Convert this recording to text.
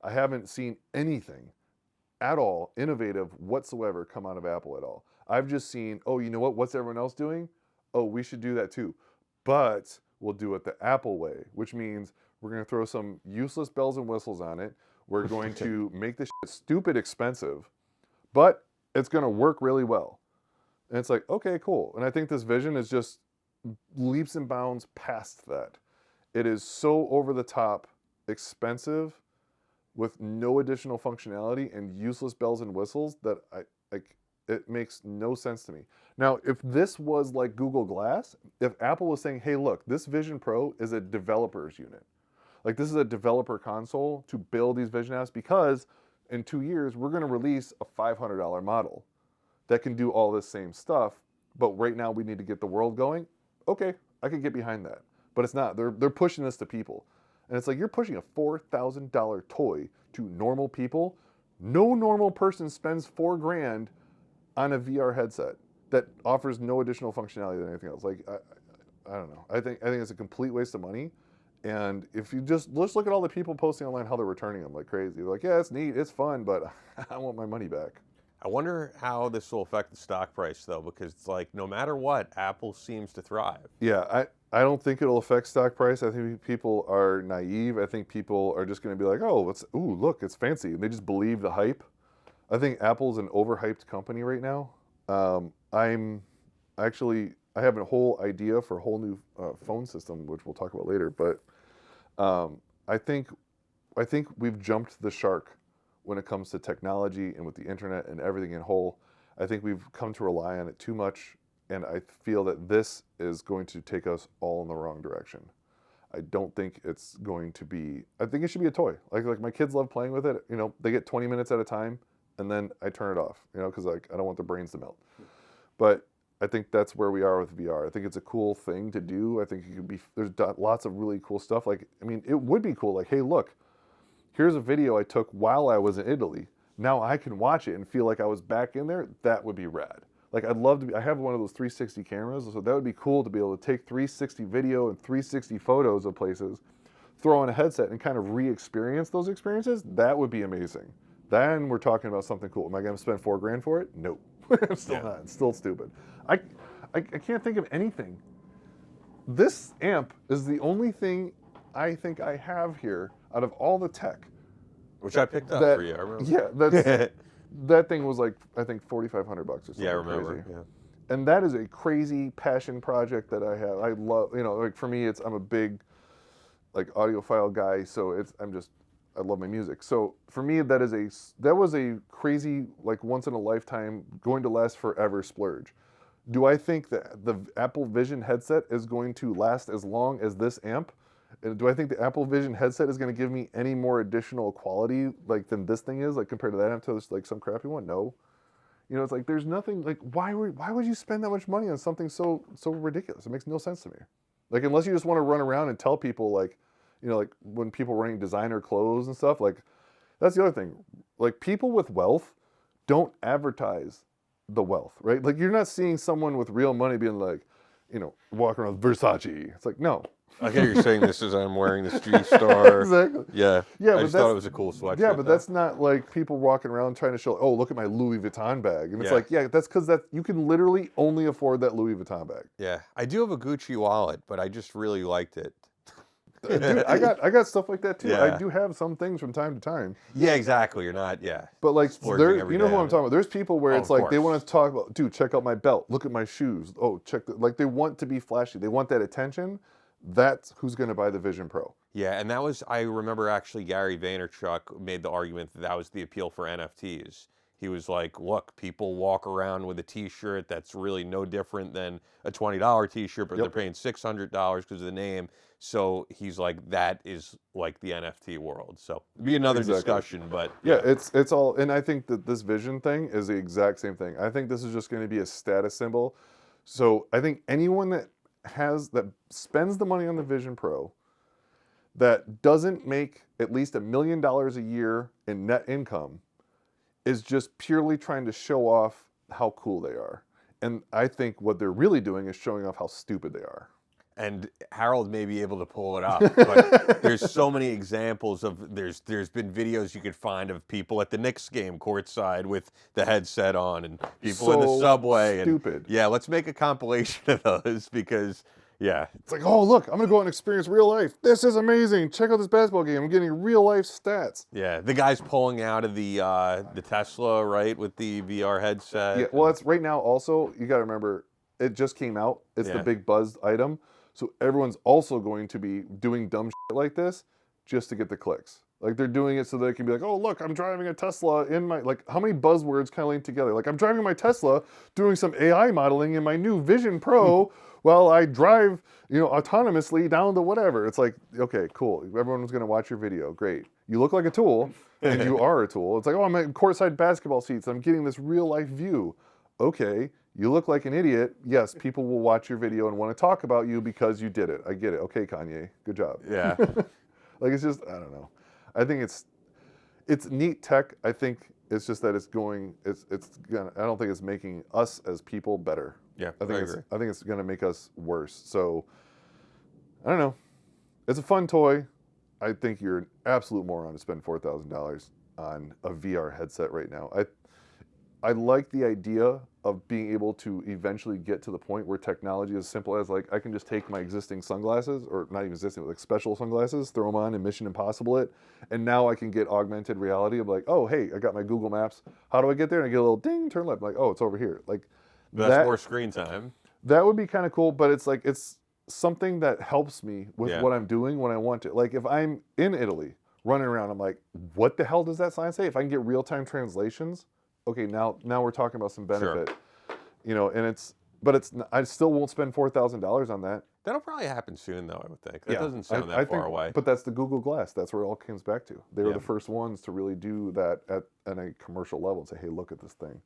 I haven't seen anything at all innovative whatsoever come out of Apple at all. I've just seen, oh, you know what? What's everyone else doing? Oh, we should do that too. But we'll do it the Apple way, which means we're going to throw some useless bells and whistles on it. We're going to make this shit stupid expensive, but it's going to work really well. And it's like, okay, cool. And I think this vision is just leaps and bounds past that. It is so over the top expensive with no additional functionality and useless bells and whistles that it makes no sense to me. Now, if this was like Google Glass, if Apple was saying, hey, look, this Vision Pro is a developer's unit. Like this is a developer console to build these Vision apps because in 2 years, we're going to release a $500 model that can do all this same stuff. But right now we need to get the world going. Okay, I could get behind that. But it's not. They're pushing this to people. And it's like you're pushing a $4,000 toy to normal people. No normal person spends $4,000 on a VR headset that offers no additional functionality than anything else. Like I don't know. I think it's a complete waste of money. And if you just let's look at all the people posting online how they're returning them like crazy. They're like, yeah, it's neat, it's fun, but I want my money back. I wonder how this will affect the stock price, though, because it's like no matter what, Apple seems to thrive. Yeah, I don't think it'll affect stock price. I think people are naive. I think people are just going to be like, oh, look, it's fancy. And they just believe the hype. I think Apple's an overhyped company right now. I have a whole idea for a whole new phone system, which we'll talk about later. But I think we've jumped the shark when it comes to technology and with the internet and everything in whole. I think we've come to rely on it too much, and I feel that this is going to take us all in the wrong direction. I don't think it's going to be. I think it should be a toy. Like my kids love playing with it. You know, they get 20 minutes at a time, and then I turn it off. You know, because like I don't want their brains to melt. But I think that's where we are with VR. I think it's a cool thing to do. I think it could be. There's lots of really cool stuff. Like I mean, it would be cool. Like, hey, look, here's a video I took while I was in Italy. Now I can watch it and feel like I was back in there. That would be rad. Like I'd love to be, I have one of those 360 cameras, so that would be cool to be able to take 360 video and 360 photos of places, throw on a headset and kind of re-experience those experiences. That would be amazing. Then we're talking about something cool. Am I going to spend $4,000 for it? Nope. I'm still not. It's still stupid. I can't think of anything. This amp is the only thing I think I have here out of all the tech. Which I picked up for you, I remember. Yeah, that's, that thing was like, I think $4,500 or something. Yeah, I remember. Crazy. Yeah. And that is a crazy passion project that I have. I love, you know, like for me, I'm a big like audiophile guy, so I love my music. So for me, that was a crazy, like once in a lifetime, going to last forever splurge. Do I think that the Apple Vision headset is going to last as long as this amp? And do I think the Apple Vision headset is going to give me any more additional quality like than this thing is, like compared to that amp to like some crappy one? No. You know, it's like there's nothing like why would you spend that much money on something so ridiculous? It makes no sense to me. Like unless you just want to run around and tell people like, you know, like when people are running designer clothes and stuff, like that's the other thing. Like people with wealth don't advertise the wealth, right? Like you're not seeing someone with real money being like, you know, walking around with Versace. It's like, no. I hear you're saying this as I'm wearing this G-Star. Exactly. Yeah. Yeah, I just thought it was a cool sweatshirt. Yeah, but that's not like people walking around trying to show, oh, look at my Louis Vuitton bag. And it's like, yeah, that's because you can literally only afford that Louis Vuitton bag. Yeah. I do have a Gucci wallet, but I just really liked it. Dude, I got stuff like that too. Yeah. I do have some things from time to time. Yeah, exactly. You're not, But like, splurging you every know day who I'm on it. talking about. There's people where Oh, it's of like they course. want to talk about, dude, check out my belt. Look at my shoes. Oh, like they want to be flashy. They want that attention. That's who's going to buy the Vision Pro. Yeah, and that was, I remember actually Gary Vaynerchuk made the argument that was the appeal for NFTs. He was like, look, people walk around with a t-shirt that's really no different than a $20 t-shirt, but they're paying $600 because of the name. So he's like, that is like the NFT world. So it'd be another discussion, but yeah, it's all, and I think that this Vision thing is the exact same thing. I think this is just going to be a status symbol. So I think anyone that spends the money on the Vision Pro that doesn't make at least $1 million a year in net income is just purely trying to show off how cool they are. And I think what they're really doing is showing off how stupid they are. and Harold may be able to pull it up, but there's so many examples of there's been videos you could find of people at the Knicks game courtside with the headset on, and people in the So subway. stupid. And yeah, let's make a compilation of those because yeah, It's like, oh look, I'm gonna go out and experience real life. This is amazing. Check out this basketball game. I'm getting real life stats. yeah, the guy's pulling out of the Tesla, right, with the VR headset. Yeah, well, it's right now. Also, you got to remember, it just came out. It's the Yeah. big buzzed item, so everyone's also going to be doing dumb shit like this just to get the clicks. Like they're doing it so they can be like, oh look, I'm driving a Tesla in my like. How many buzzwords kind of link together? Like I'm driving my Tesla, doing some AI modeling in my new Vision Pro. While I drive, autonomously down to whatever. It's like, okay, cool. Everyone's gonna watch your video. Great. You look like a tool, and you are a tool. It's like, oh, I'm at courtside basketball seats. I'm getting this real life view. Okay, you look like an idiot. Yes, people will watch your video and want to talk about you because you did it. I get it. Okay, Kanye, good job. Yeah. Like it's just, I don't know. I think it's neat tech. I think it's just that it's gonna. I don't think it's making us as people better. Yeah, I think agree. I think it's gonna make us worse. So I don't know. It's a fun toy. I think you're an absolute moron to spend $4,000 on a VR headset right now. I like the idea of being able to eventually get to the point where technology is simple as like I can just take my existing sunglasses, or not even existing, but like special sunglasses, throw them on and Mission Impossible it, and now I can get augmented reality of like, oh hey, I got my Google Maps. How do I get there? And I get a little ding, turn left, like, oh, it's over here. Like That's more screen time. that would be kind of cool, but it's like it's something that helps me with Yeah. what I'm doing when I want to. Like if I'm in Italy running around, I'm like, what the hell does that sign say? If I can get real-time translations, okay, now we're talking about some benefit. And I still won't spend $4,000 on that. That'll probably happen soon, though, I would think. That Yeah, doesn't sound I that far think- away. But that's the Google Glass. That's where it all comes back to. They were Yeah. the first ones to really do that at a commercial level and say, hey, look at this thing.